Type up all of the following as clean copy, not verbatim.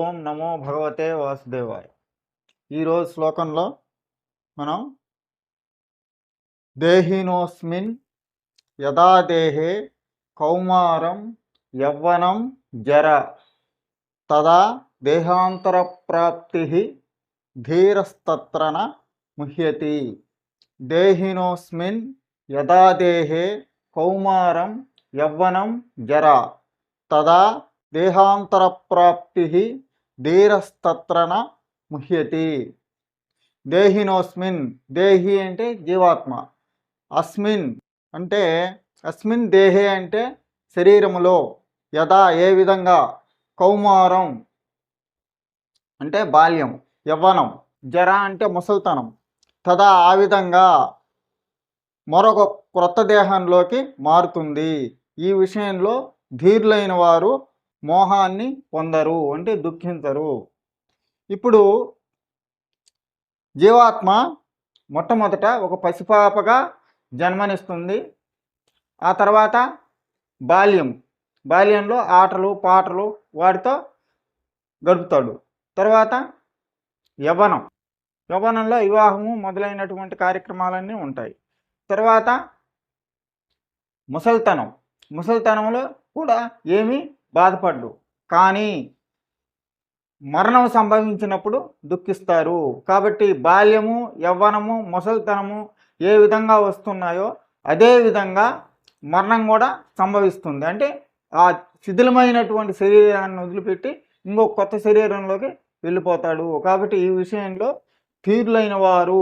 ఓం నమో భగవతే వాసుదేవాయ. ఈరోజు శ్లోకంలో మనం దేహినోస్మిన్ యదా దేహే కౌమారం యవ్వనం జర తదా దేహాంతర ప్రాప్తి ధీరస్తత్రన ముహ్యతి. దేహినోస్మిన్ యదా దేహే కౌమారం యవ్వనం జర తదా దేహాంతర ప్రాప్తి ధీరస్తత్రన ముహ్యతి. దేహినోస్మిన్, దేహి అంటే జీవాత్మ, అస్మిన్ అంటే అస్మిన్ దేహే అంటే శరీరములో, యథా ఏ విధంగా, కౌమారం అంటే బాల్యం, యవ్వనం, జర అంటే ముసల్తనం, తదా ఆ విధంగా మరొక క్రొత్త దేహంలోకి మారుతుంది. ఈ విషయంలో ధీరులైన వారు మోహాన్ని పొందరు అంటే దుఃఖించరు. ఇప్పుడు జీవాత్మ మొట్టమొదట ఒక పసిపాపగా జన్మనిస్తుంది. ఆ తర్వాత బాల్యంలో ఆటలు పాటలు వాటితో గడుపుతాడు. తర్వాత యవ్వనంలో వివాహము మొదలైనటువంటి కార్యక్రమాలన్నీ ఉంటాయి. తర్వాత ముసలితనంలో కూడా ఏమీ బాధపడ్డు, కానీ మరణం సంభవించినప్పుడు దుఃఖిస్తారు. కాబట్టి బాల్యము, యవ్వనము, ముసలితనము ఏ విధంగా వస్తున్నాయో అదే విధంగా మరణం కూడా సంభవిస్తుంది. అంటే ఆ శిథిలమైనటువంటి శరీరాన్ని వదిలిపెట్టి ఇంకో కొత్త శరీరంలోకి వెళ్ళిపోతాడు. కాబట్టి ఈ విషయంలో ధీరులైన వారు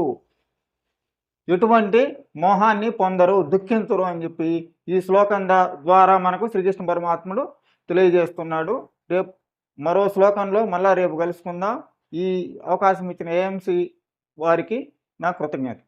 ఎటువంటి మోహాన్ని పొందరు, దుఃఖించరు అని చెప్పి ఈ శ్లోకం ద్వారా మనకు శ్రీకృష్ణ పరమాత్ముడు తెలియజేస్తున్నాడు. రేపు మరో శ్లోకంలో మళ్ళా రేపు కలుసుకుందాం. ఈ అవకాశం ఇచ్చిన ఏఎంసీ వారికి నా కృతజ్ఞత.